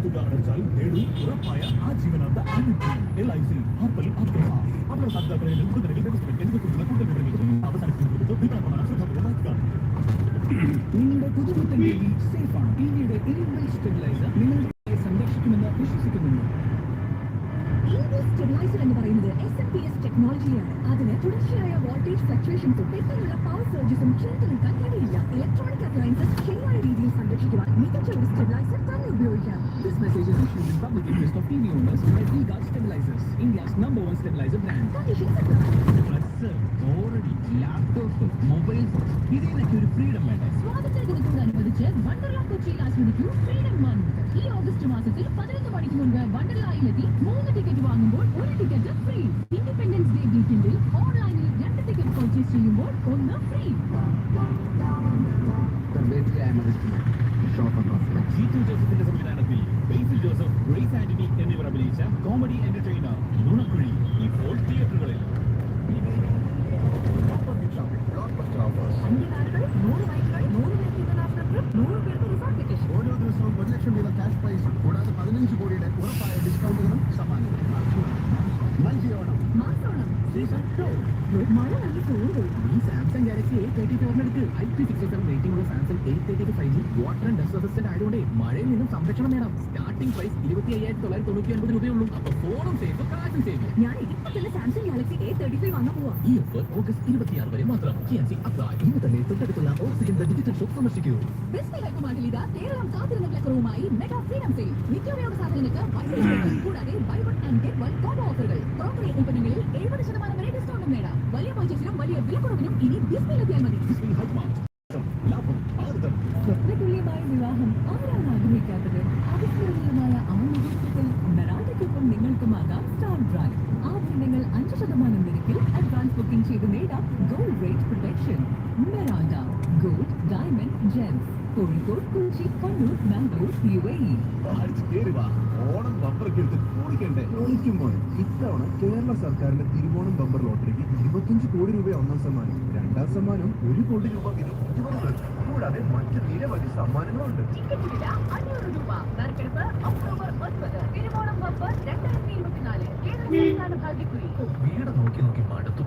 തുക അടച്ചാൽ നേടൂ ഉറപ്പായ ആജീവനാന്ത ആനുകൂല്യം. LIC ഹർബൽ അബ്ദുള്ള അപകട സാധ്യതകളിൽ മുൻകരുതലുകൾ വ്യവസ്ഥകൾ എന്നിവയ്ക്കുള്ള കൂടുതൽ വിവരങ്ങൾക്ക് അവസാനിപ്പിക്കുന്നത് വിതരണമാണ് ശ്രദ്ധാപൂർവ്വം വായിക്കുക. നിങ്ങളുടെ പുതുപുത്തൻ ടിവി സേഫാണ്. ടിവിയുടെ ഇൻബിൽറ്റ് സ്റ്റെബിലൈസർ നിങ്ങളുടെ സംരക്ഷിക്കുമെന്ന് വിശ്വസിക്കുന്നു. സ്റ്റെബിലൈസർ എന്ന് പറയുന്നത് SMS ടെക്നോളജിയാണ്. അതിന് തുടർച്ചയായ വോൾട്ടേജ് ഫ്ലക്ച്വേഷൻസും പെട്ടെന്നുള്ള പവർ സർജസും ചേർത്ത് നിൽക്കാൻ കഴിയില്ല. ഇലക്ട്രോണിക് അപ്ലയൻസസ് ശരിയായ രീതിയിൽ സംരക്ഷിക്കുവാൻ മികച്ച ഒരു സ്റ്റെബിലൈസർ തന്നെ ഉപയോഗിക്കാം. This message is issued in public interest of TV owners by V-Guard Stabilizers, India's #1 stabilizer brand. Conditions apply. Already laptop, mobile phone ഇതിനൊക്കെ ഒരു ഫ്രീഡം വേണ്ടേ? സ്വാതന്ത്ര്യ ദിനത്തോട് അനുബന്ധിച്ച് വണ്ടർലാ കൊച്ചിയിൽ ആസ്വദിക്കൂ ഫ്രീഡം മന്ത്. ഈ ഓഗസ്റ്റ് മാസത്തിൽ 11 മണിക്ക് മുൻപ് വണ്ടർലായിലെത്തി 3 ടിക്കറ്റ് വാങ്ങുമ്പോൾ 1 ടിക്കറ്റ് ഫ്രീ. ഇൻഡിപെൻഡൻസ് ഡേ വീക്കെൻഡിൽ ഓൺലൈനിൽ 2 ടിക്കറ്റ് പർച്ചേസ് ചെയ്യുമ്പോൾ 1 ഫ്രീ. ജീത്തു ജോസഫിന്റെ സംവിധാനത്തിൽ ബേസിൽ ജോസഫ്, ഗ്രേസ് ആന്റണി എന്നിവർ അഭിനയിച്ച കോമഡി എന്റർടൈനർ നുണക്കുഴി ഇപ്പോൾ തിയേറ്ററുകളിൽ. ഓരോ ദിവസവും 1 ലക്ഷം രൂപ ക്യാഷ് പ്രൈസ് കൂടാതെ 15 കോടിയുടെ ഉറപ്പായ ഡിസ്കൗണ്ടുകളും സമ്മാനവും. മഞ്ചിയോണം സീസൺ 2 മഴ നല്ല തോന്നുന്നു. ഈ Samsung Galaxy A34 IP67 rating ഉള്ള Samsung A32 5G water and dust resistant ആയതുകൊണ്ട് മഴയിൽ നിന്നും സംരക്ഷണം നേടാം. സ്റ്റാർട്ടിംഗ് പ്രൈസ് 25,999 രൂപയുള്ളൂ. അപ്പൊ ഫോണും സേഫ്, കാശും സേഫ്. ഞാൻ ഇപ്പൊ തന്നെ സാംസങ് ഗാലക്സി A35 വാങ്ങാൻ പോവാ. ഈ ഓഫർ ഓഗസ്റ്റ് 26 വരെ മാത്രം. ഇന്ന് തന്നെ തൊട്ടടുത്തുള്ള ഓക്സിജൻ ഡിജിറ്റൽ ഷോപ്പ് സന്ദർശിക്കൂ. ബെസ്റ്റ് ഹൈപ്പർമാർക്കറ്റിൽ ഇതാ കേരളം കാത്തിരുന്ന വിലക്കുറവുമായി മെഗാ ഫ്രീഡം സെയിൽ. നിത്യോപയോഗ സാധനങ്ങൾക്ക് കൂടാതെ buy one and get one combo ഓഫറുകൾ. ക്രോക്കറി ഉൽപ്പന്നങ്ങളിൽ 70% വരെ ഡിസ്കൗണ്ടും നേടാം. വലിയ പർച്ചേസിനും വലിയ വിലക്കുറവിനും ഇനി ഡിസ്പ്ലേയിലെത്തിയാൽ മതി. സ്വപ്നതുല്യമായ വിവാഹം ആരാണ് ആഗ്രഹിക്കാത്തത്? അവിസ്മരണീയമായ ആ മുഹൂർത്തത്തിൽ മെറാഡയ്ക്കൊപ്പം നിങ്ങൾക്കുമാകാം സ്റ്റാർ ബ്രൈഡ്. ആഭരണങ്ങൾ 5% നിരക്കിൽ അഡ്വാൻസ് ബുക്കിംഗ് ചെയ്ത് നേടാം ഗോൾഡ് റേറ്റ് പ്രൊട്ടക്ഷൻ. മെറാഡ gold, diamond, gems. Kozhikode, Kochi, Kannur, Bangalore, UAE. Onam ബമ്പറൊക്കെ എടുത്ത് ഓടിക്കണ്ടേ? ഓടിക്കുമ്പോൾ ഇത്തവണ കേരള സർക്കാരിന്റെ തിരുവോണം ബമ്പർ ലോട്ടറിക്ക് 25 കോടി രൂപ ഒന്നാം സമ്മാനം, രണ്ടാം സമ്മാനം 1 കോടി രൂപ വീതം. കൂടാതെ മറ്റ് നിരവധി സമ്മാനങ്ങളുണ്ട്. ടിക്കറ്റ് വില 500 രൂപ. നറുക്കെടുപ്പ് ഒക്ടോബർ 9. തിരുവോണം ബമ്പർ 2024. വീട് നോക്കി നോക്കി മടുത്തു.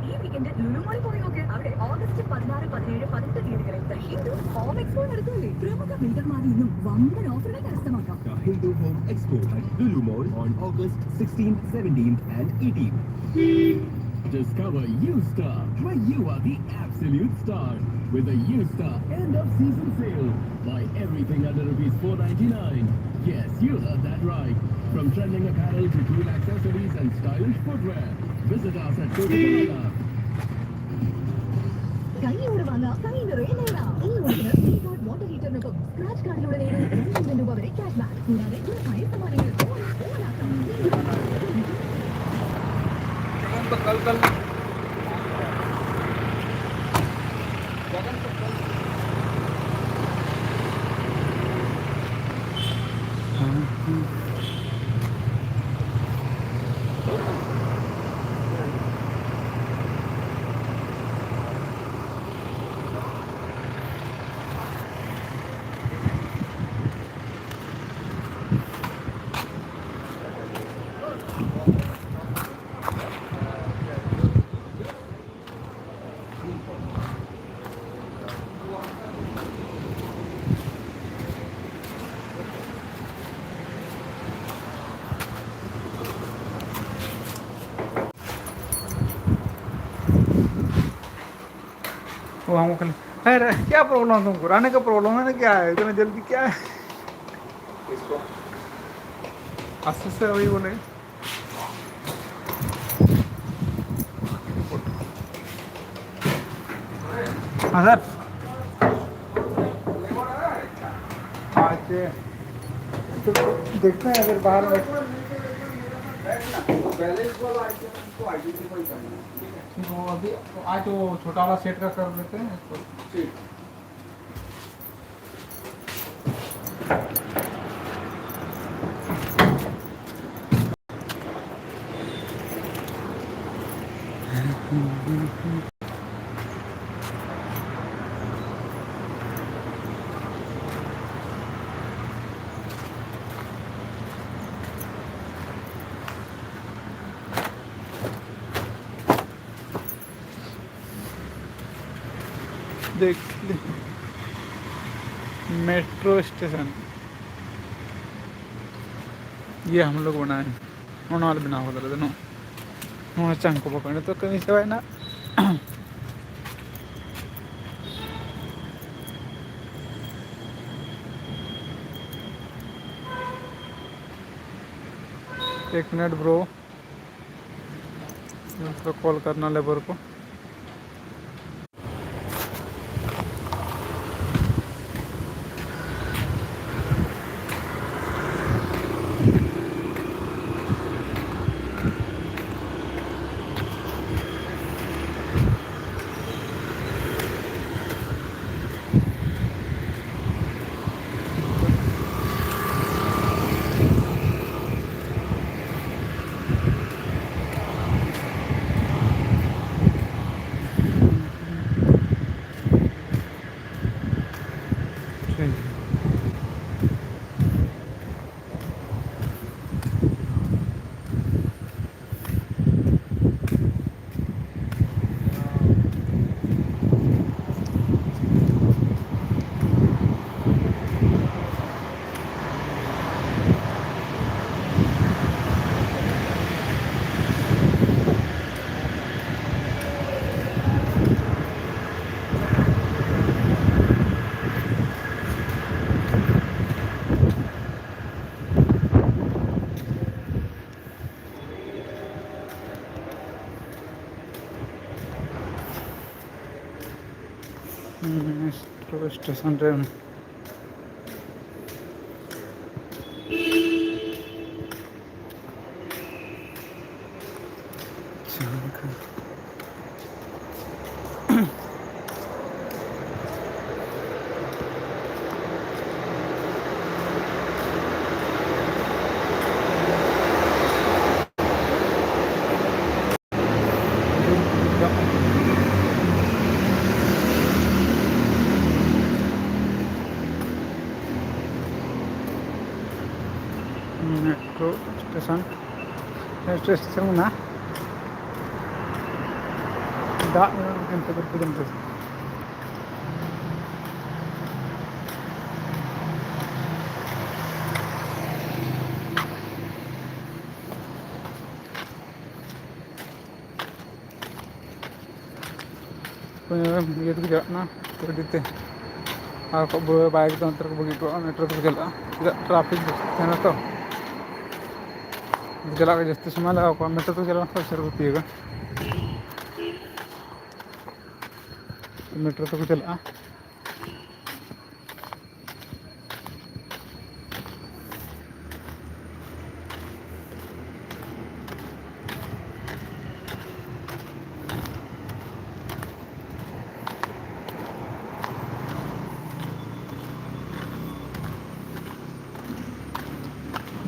ഈ വീക്കെൻഡ് ലുലുമാളിൽ പോയി നോക്ക്. അവിടെ ഓഗസ്റ്റ് 16, 17, 18 തീയതികളിൽ ഹിന്ദു ഹോം എക്സ്പോ നടക്കുന്നില്ലേ? പ്രമുഖ ബിൽഡർമാരിൽ നിന്നും വമ്പൻ ഓഫറുകൾ കരസ്ഥമാക്കാം. Hindu home expo at Lulu Mall on August 16th, 17th and 18th. Discover U-Star, where you are the absolute star with the U-Star end of season sale. Buy everything under ₹499. Yes, you heard that right. From trending apparel to cool accessories and stylish footwear. Visit us at Coca-Cola. കൈയോട് വാങ്ങ കൈ നിറയെ നേടാം. ഈ ഓണത്തിന് V-Guard water ഹീറ്ററിനൊപ്പം scratch കാർഡിലൂടെ നേടും 2,000 രൂപ വരെ cash back. കൂടാതെ ഉറപ്പായ സമ്മാനങ്ങൾ. हम अरे क्या प्रॉब्लम है तुमको? रहने का प्रॉब्लम है ना? क्या है इतना जल्दी? क्या है इसको अस्सी से वही बोले हाँ सर। आज तो देखते हैं अगर बाहर में तो अभी आज वो छोटा वाला सेट का कर देते हैं इसको। देख ले मेट्रो स्टेशन ये हम लोग बनाए उन्होंने बना होता दोनों उन्होंने चंग को पकड़ने तो कहीं से ना एक मिनट ब्रो तो कॉल करना लेबर को मेट्रो स्टेशन रे मेट्रो स्टेशन ना दाग ఎంత పెద్దది gitu juga nah kreditnya aku bawa baik tuh antar begitu metro tuh jalan tidak traffic karena tuh jalan aja tuh semalam aku metro tuh jalan apa seru tuh ya metro tuh jalan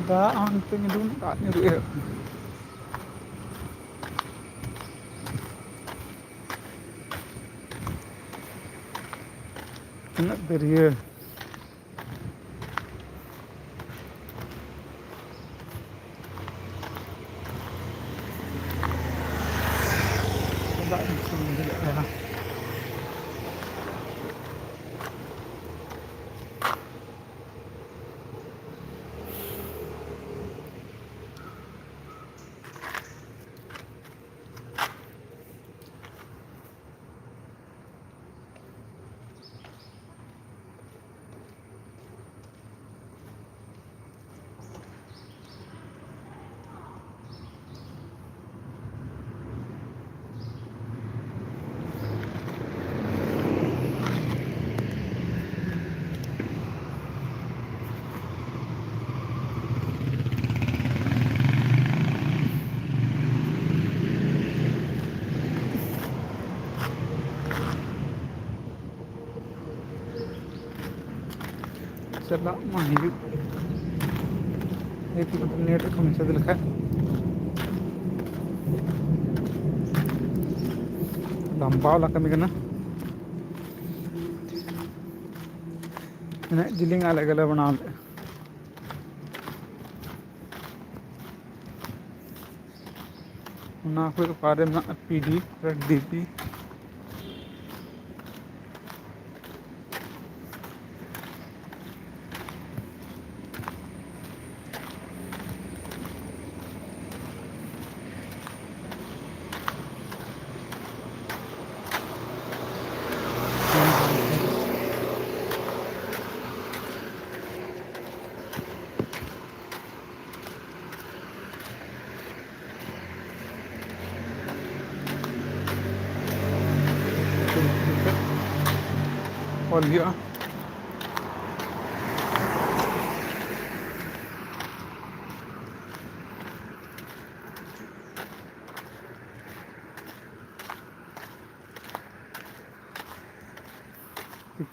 dah anting itu tak nyuruh ya kena beria tak bisa ya चला माहिती itu neat aku bisa dilihat lampau lah kami kena ini jiling अलग-अलग बना ले ना कोई पारे में PD red DP ᱚᱞ ᱦᱩᱭᱩᱜᱼᱟ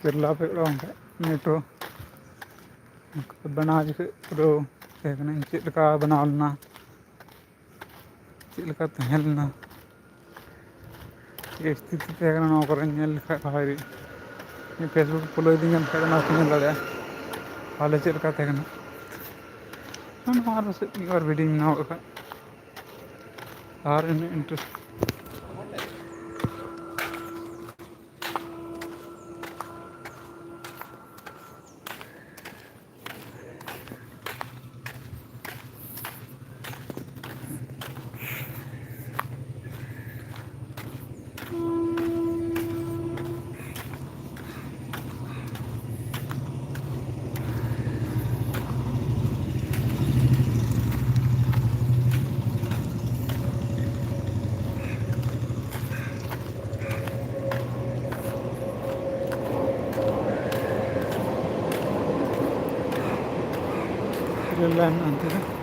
केरला पे मेट्रो बनाव जखो पूरा तहकना चेक बनाव लेना चेक तहन लेना स्थिति तहकना लेखा भाई फेसबुक फॉलो दी दाड़ा हाले चेक तहकना से और वीडियो बनाव और interest antes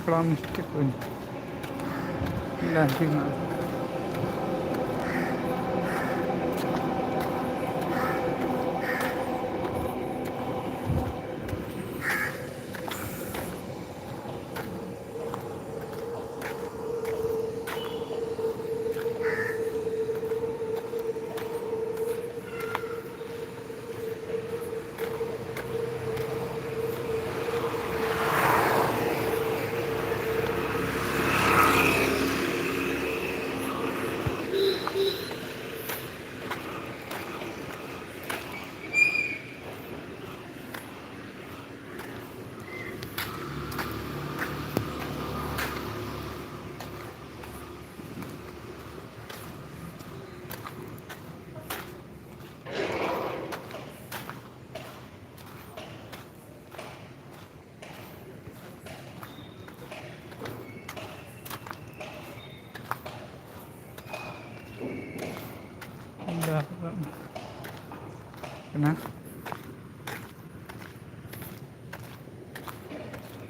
Kalau mesti pun, nanti nak. Kena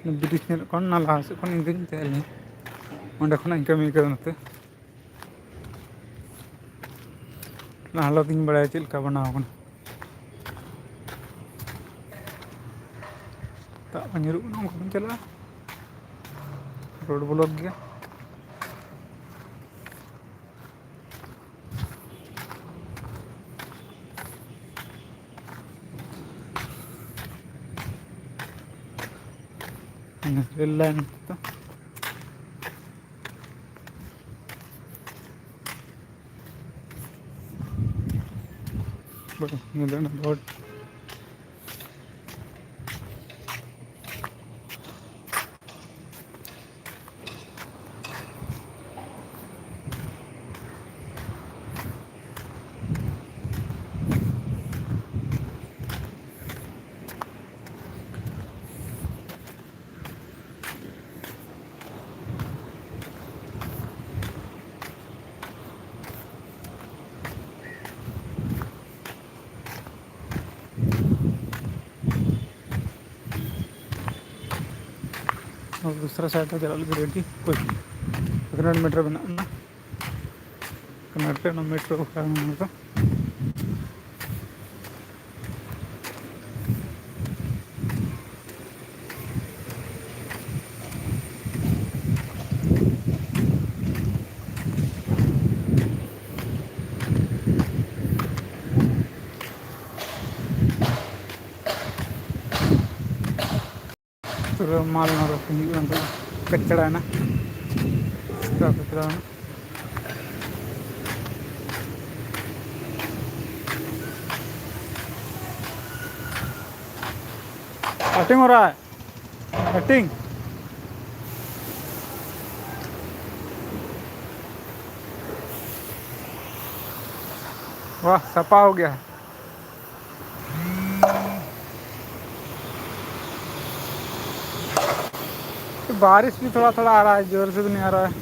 bridge ना लहा से इंदी तहल अंडे खन कमी नते हालत बड़ा चलका बनाव दाग न्यूरुना चला रोड ब्लॉक गया रेल लाइन तो बहुत और दूसरा साइड पे चला रेडी कोई 15 मीटर बना कर्नाटक मेट्रो का माल न कचड़ा है ना, इसका कचड़ा है ना। कटिंग हो रहा है, कटिंग। वाह, सपा हो गया। तो बारिश भी थोड़ा थोड़ा आ रहा है, जोर से भी नहीं आ रहा है।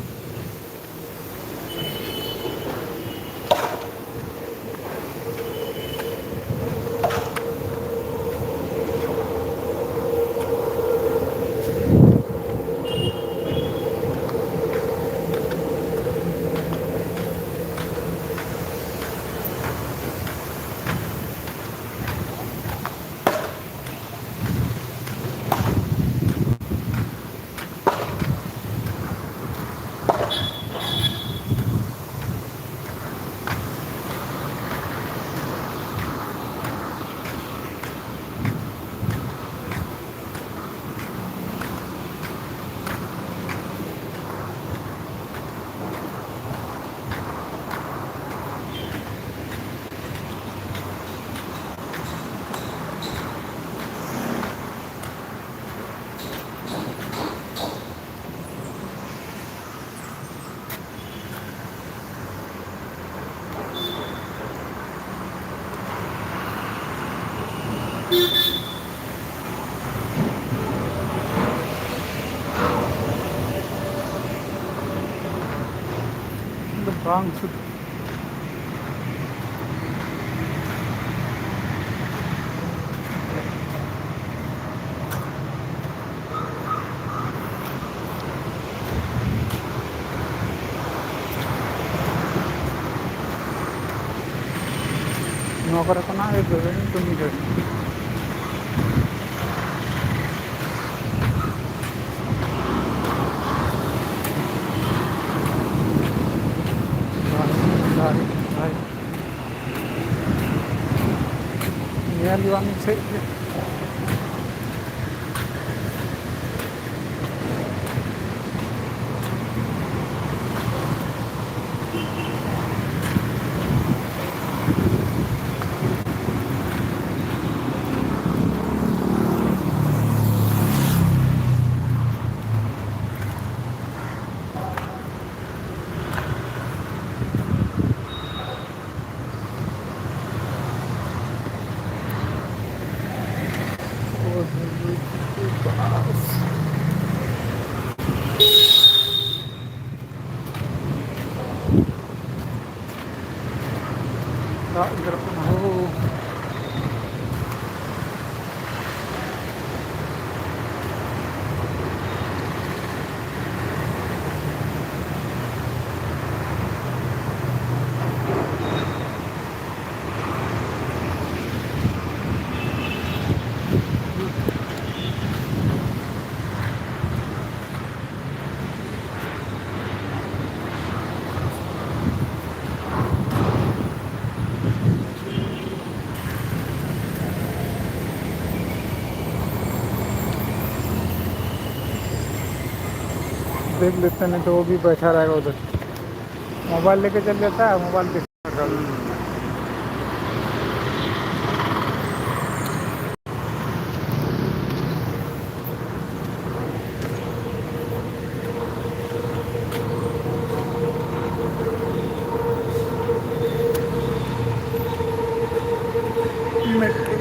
Wrong. Nokara ko na ito rin tumigil. Yan yung aming sa igar ko na ho. देख लेते नहीं तो वो भी बैठा रहेगा उधर, मोबाइल लेके चल जाता है, मोबाइल के मेट्रो